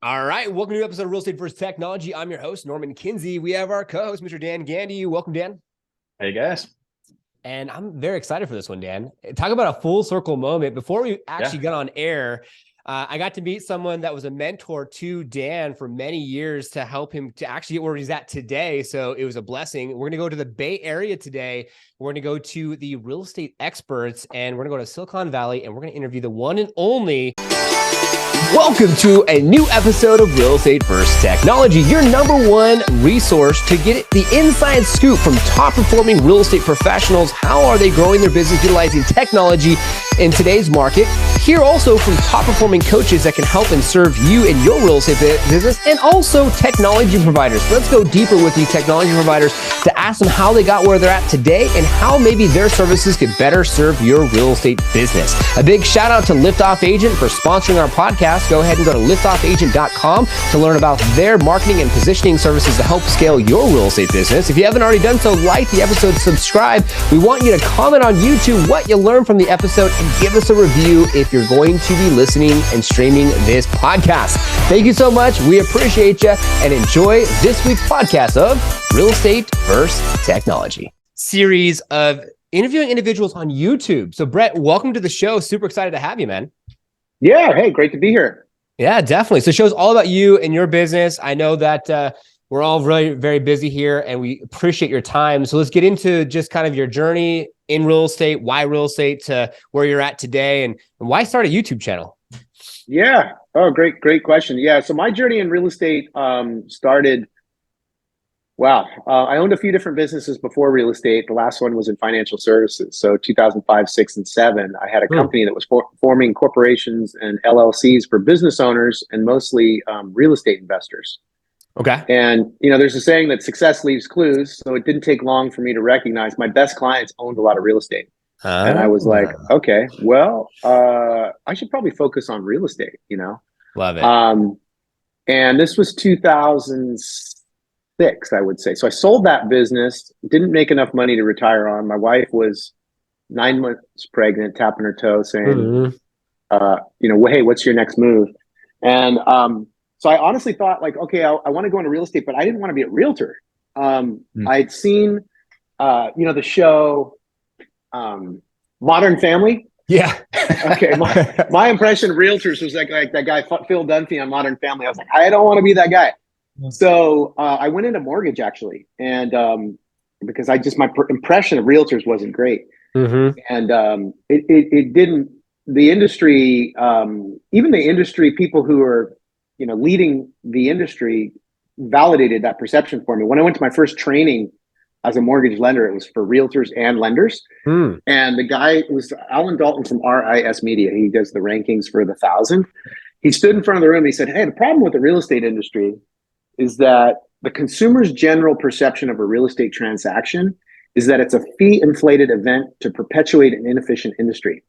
All right, welcome to a new episode of Real Estate First Technology. I'm your host, Norman Kinsey. We have our co-host, Mr. Dan Gandy. Welcome, Dan. Hey, guys. And I'm very excited for this one, Dan. Talk about a full circle moment. Before we actually got on air, I got to meet someone that was a mentor to Dan for many years to help him to actually get where he's at today. So it was a blessing. We're going to go to the Bay Area today. We're going to go to the real estate experts, and we're going to go to Silicon Valley, and we're going to interview the one and only. Welcome to a new episode of Real Estate First Technology, your number one resource to get the inside scoop from top performing real estate professionals. How are they growing their business utilizing technology in today's market? Hear also from top performing coaches that can help and serve you in your real estate business, and also technology providers. Let's go deeper with these technology providers to ask them how they got where they're at today and how maybe their services could better serve your real estate business. A big shout out to Liftoff Agent for sponsoring our podcast. Go ahead and go to liftoffagent.com to learn about their marketing and positioning services to help scale your real estate business. If you haven't already done so, like the episode, subscribe. We want you to comment on YouTube what you learned from the episode and give us a review if you're going to be listening and streaming this podcast. Thank you so much. We appreciate you and enjoy this week's podcast of Real Estate First Technology series of interviewing individuals on YouTube. So Brett, welcome to the show. Super excited to have you, man. Yeah. Hey, great to be here. Yeah, definitely. So the show's all about you and your business. I know that we're all really very busy here and we appreciate your time. So let's get into just kind of your journey in real estate, why real estate to where you're at today, and why start a YouTube channel? Yeah. Oh, great question. Yeah. So my journey in real estate started, I owned a few different businesses before real estate. The last one was in financial services. So 2005, 6, and 7, I had a company that was forming corporations and LLCs for business owners and mostly real estate investors. Okay. And, there's a saying that success leaves clues. So it didn't take long for me to recognize my best clients owned a lot of real estate. And I was like, okay, I should probably focus on real estate, Love it. And this was 2006, I would say. So I sold that business, didn't make enough money to retire on. My wife was 9 months pregnant, tapping her toe saying, hey, what's your next move? And so I honestly thought like, okay, I want to go into real estate, but I didn't want to be a realtor. I'd seen, the show Modern Family. Yeah. Okay. My impression of realtors was like that guy, Phil Dunphy on Modern Family. I was like, I don't want to be that guy. So I went into mortgage actually. And because my impression of realtors wasn't great. And it didn't, the industry, even the industry people who are, leading the industry validated that perception for me. When I went to my first training as a mortgage lender, it was for realtors and lenders. And the guy was Alan Dalton from RIS Media. He does the rankings for the 1,000. He stood in front of the room and he said, hey, the problem with the real estate industry is that the consumer's general perception of a real estate transaction is that it's a fee-inflated event to perpetuate an inefficient industry.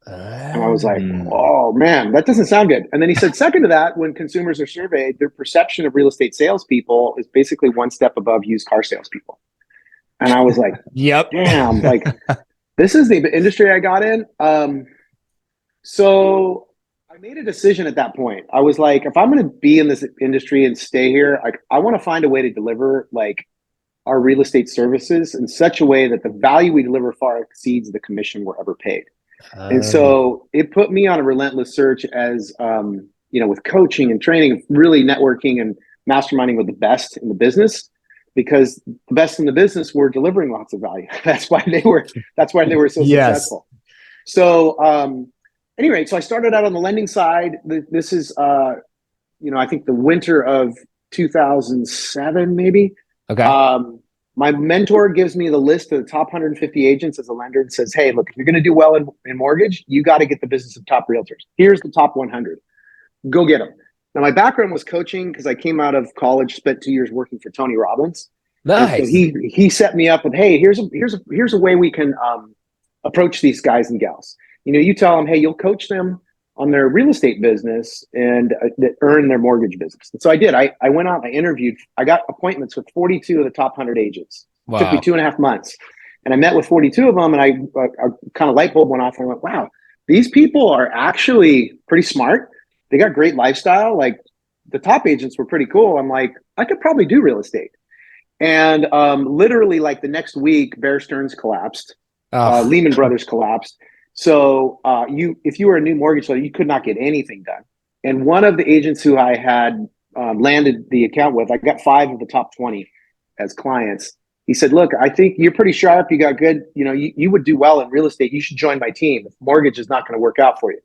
And I was like, oh man, that doesn't sound good. And then he said, second to that, when consumers are surveyed, their perception of real estate salespeople is basically one step above used car salespeople. And I was like, yep, damn, like this is the industry I got in. So I made a decision at that point. I was like, if I'm going to be in this industry and stay here, I want to find a way to deliver like our real estate services in such a way that the value we deliver far exceeds the commission we're ever paid. And so it put me on a relentless search as, with coaching and training, really networking and masterminding with the best in the business, because the best in the business were delivering lots of value. That's why they were so successful. So, anyway, so I started out on the lending side. This is, I think the winter of 2007, maybe. Okay. My mentor gives me the list of the top 150 agents as a lender and says, hey, look, if you're going to do well in mortgage, you got to get the business of top realtors. Here's the top 100. Go get them. Now, my background was coaching because I came out of college, spent 2 years working for Tony Robbins. Nice. So he set me up with, hey, here's a way we can approach these guys and gals. You tell them, hey, you'll coach them on their real estate business and earn their mortgage business. And so I did. I went out, I interviewed, I got appointments with 42 of the top 100 agents. Wow. It took me 2.5 months. And I met with 42 of them, and I kind of light bulb went off, and I went, wow, these people are actually pretty smart. They got great lifestyle. Like the top agents were pretty cool. I'm like, I could probably do real estate. And literally like the next week, Bear Stearns collapsed. Lehman Brothers collapsed. So if you were a new mortgage lender, you could not get anything done. And one of the agents who I had landed the account with, I got 5 of the top 20 as clients. He said, look, I think you're pretty sharp. You got good, you would do well in real estate. You should join my team. If mortgage is not going to work out for you.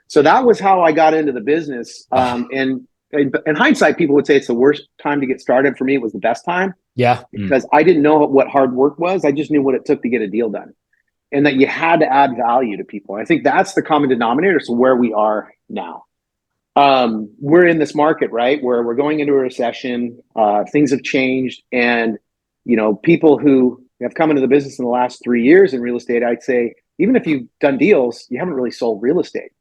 So that was how I got into the business. And in hindsight, people would say it's the worst time to get started. For me, it was the best time. Yeah. Because I didn't know what hard work was. I just knew what it took to get a deal done. And that you had to add value to people. I think that's the common denominator. So where we are now. We're in this market, right, where we're going into a recession. Things have changed. And, people who have come into the business in the last 3 years in real estate, I'd say, even if you've done deals, you haven't really sold real estate.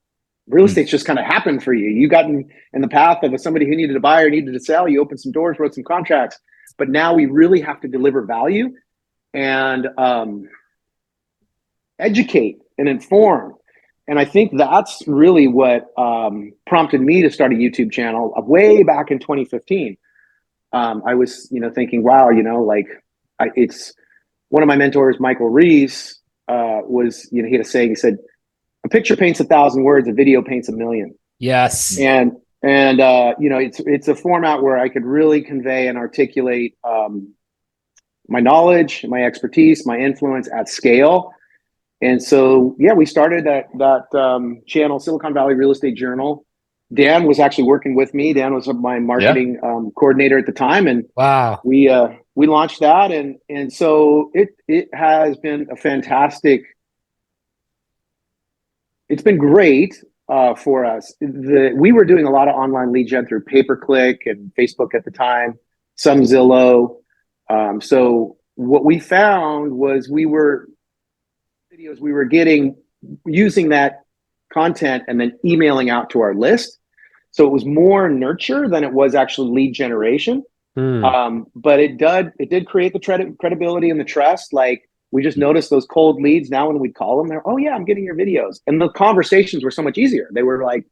Real estate's just kind of happened for you. You got in the path of somebody who needed to buy or needed to sell. You opened some doors, wrote some contracts. But now we really have to deliver value and educate and inform. And I think that's really what prompted me to start a YouTube channel way back in 2015. I was, thinking, wow, it's one of my mentors, Michael Reeves, was, he had a saying. He said, "A picture paints 1,000 words, a video paints 1,000,000." Yes. And it's a format where I could really convey and articulate my knowledge, my expertise, my influence at scale. And so, we started that channel, Silicon Valley Real Estate Journal. Dan was actually working with me. Dan was my marketing coordinator at the time, and wow, we launched that, and so it has been a fantastic. It's been great for us. We were doing a lot of online lead gen through pay-per-click and Facebook at the time, some Zillow. So what we found was we were getting using that content and then emailing out to our list. So it was more nurture than it was actually lead generation. But it did create the credibility and the trust. Like, we just noticed those cold leads. Now when we'd call them, they're, "Oh yeah, I'm getting your videos." And the conversations were so much easier. They were like,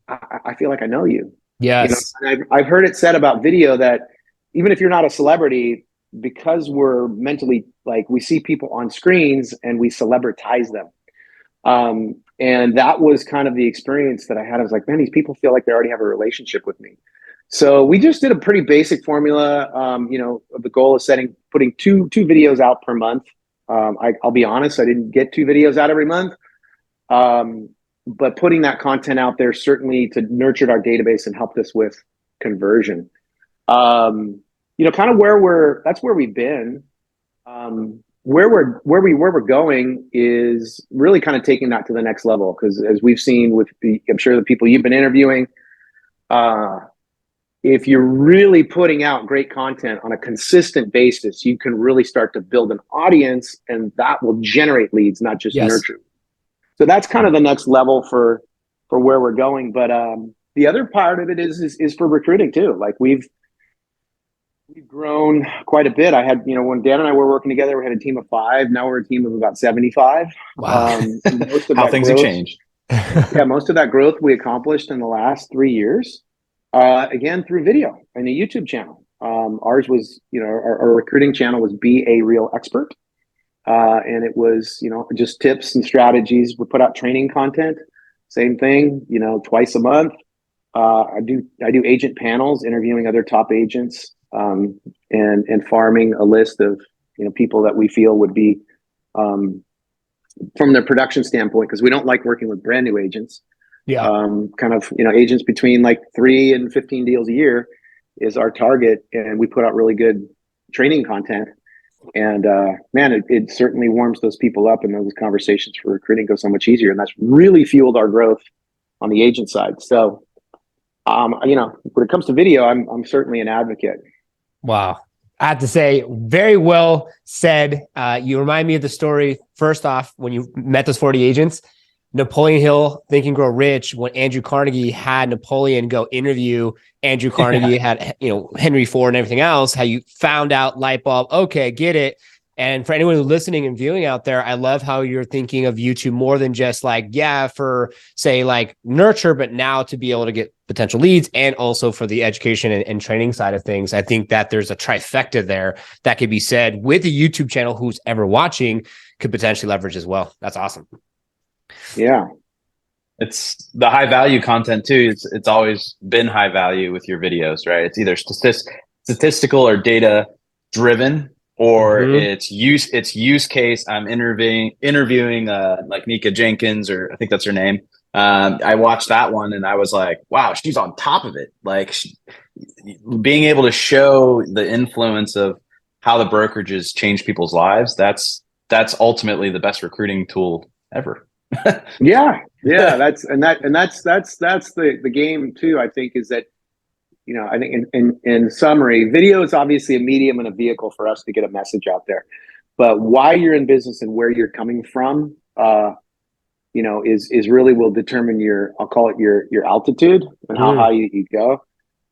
I feel like I know you. Yes. And I've heard it said about video that even if you're not a celebrity, because we're mentally, like, we see people on screens and we celebritize them. And that was kind of the experience that I had. I was like, man, these people feel like they already have a relationship with me. So we just did a pretty basic formula. The goal is putting two videos out per month. I'll be honest, I didn't get 2 videos out every month. But putting that content out there certainly to nurtured our database and helped us with conversion. Kind of that's where we've been. Where we're going is really kind of taking that to the next level. Because as we've seen I'm sure the people you've been interviewing, if you're really putting out great content on a consistent basis, you can really start to build an audience, and that will generate leads, not just nurture. So that's kind of the next level for where we're going. But the other part of it is for recruiting too. Like, we've grown quite a bit. I had, when Dan and I were working together, we had a team of 5. Now we're a team of about 75. Wow. Most of how things have changed. Most of that growth we accomplished in the last 3 years. Again, through video and a YouTube channel. Ours was, our recruiting channel was Be a Real Expert. And it was, just tips and strategies. We put out training content, same thing, twice a month. I do agent panels, interviewing other top agents, and farming a list of, people that we feel would be, from their production standpoint, because we don't like working with brand new agents. Kind of, agents between like 3 and 15 deals a year is our target. And we put out really good training content. And man, it certainly warms those people up, and those conversations for recruiting go so much easier. And that's really fueled our growth on the agent side. So, when it comes to video, I'm certainly an advocate. Wow. I have to say, very well said. You remind me of the story, first off, when you met those 40 agents. Napoleon Hill, Think and Grow Rich, when Andrew Carnegie had Napoleon go interview Andrew Carnegie, had Henry Ford and everything else, how you found out light bulb, okay, get it. And for anyone who's listening and viewing out there, I love how you're thinking of YouTube more than just like, yeah, for say like nurture, but now to be able to get potential leads and also for the education and training side of things. I think that there's a trifecta there that could be said with a YouTube channel who's ever watching could potentially leverage as well. That's awesome. Yeah. It's the high value content too. It's always been high value with your videos, right? It's either statistical or data driven, or it's use case. I'm interviewing like Nika Jenkins, or I think that's her name. I watched that one and I was like, wow, she's on top of it. Like being able to show the influence of how the brokerages change people's lives. That's ultimately the best recruiting tool ever. Yeah. That's the game too. I think is that, I think in summary, video is obviously a medium and a vehicle for us to get a message out there. But why you're in business and where you're coming from, is really will determine I'll call it your altitude and how high you go.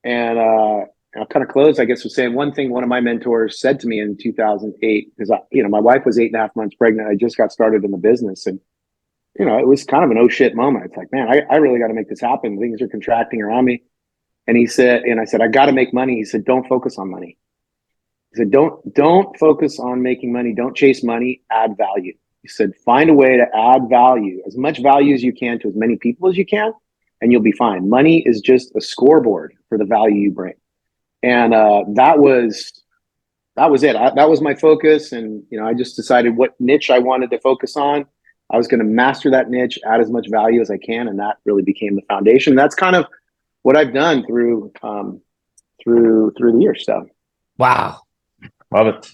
And I'll kind of close, I guess, with saying one thing. One of my mentors said to me in 2008, because my wife was 8.5 months pregnant. I just got started in the business, and it was kind of an oh shit moment. It's like, man, I really got to make this happen. Things are contracting around me. And I said, I got to make money. He said, don't focus on money. He said, don't focus on making money. Don't chase money, add value. He said, find a way to add value, as much value as you can to as many people as you can, and you'll be fine. Money is just a scoreboard for the value you bring. And that was it. That was my focus. And, I just decided what niche I wanted to focus on. I was going to master that niche, add as much value as I can. And that really became the foundation. That's kind of what I've done through the years. So, wow. Love it.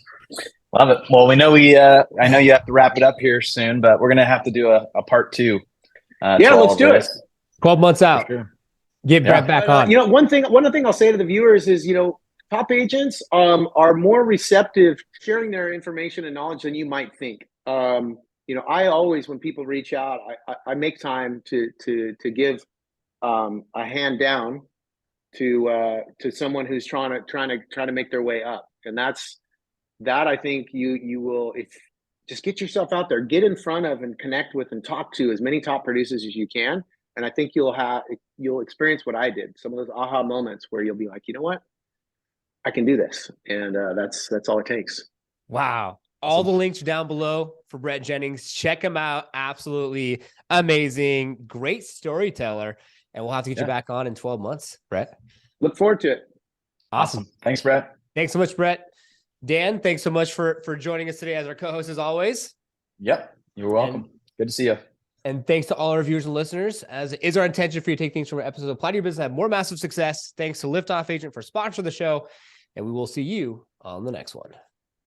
Well, we know I know you have to wrap it up here soon, but we're going to have to do a part 2. Yeah, let's do it. 12 months out. Sure. Get Brett back on. One thing I'll say to the viewers is, top agents are more receptive sharing their information and knowledge than you might think. I always, when people reach out, I make time to give a hand down to someone who's trying to make their way up. And that I think you will, if just get yourself out there, get in front of and connect with and talk to as many top producers as you can. And I think you'll experience what I did. Some of those aha moments where you'll be like, you know what, I can do this. And that's all it takes. Wow. All the links are down below for Brett Jennings. Check him out. Absolutely amazing. Great storyteller. And we'll have to get you back on in 12 months, Brett. Look forward to it. Awesome. Thanks, Brett. Thanks so much, Brett. Dan, thanks so much for joining us today as our co-host as always. Yep. You're welcome. Good to see you. And thanks to all our viewers and listeners, as it is our intention for you to take things from our episodes, apply to your business, have more massive success. Thanks to Liftoff Agent for sponsoring the show. And we will see you on the next one.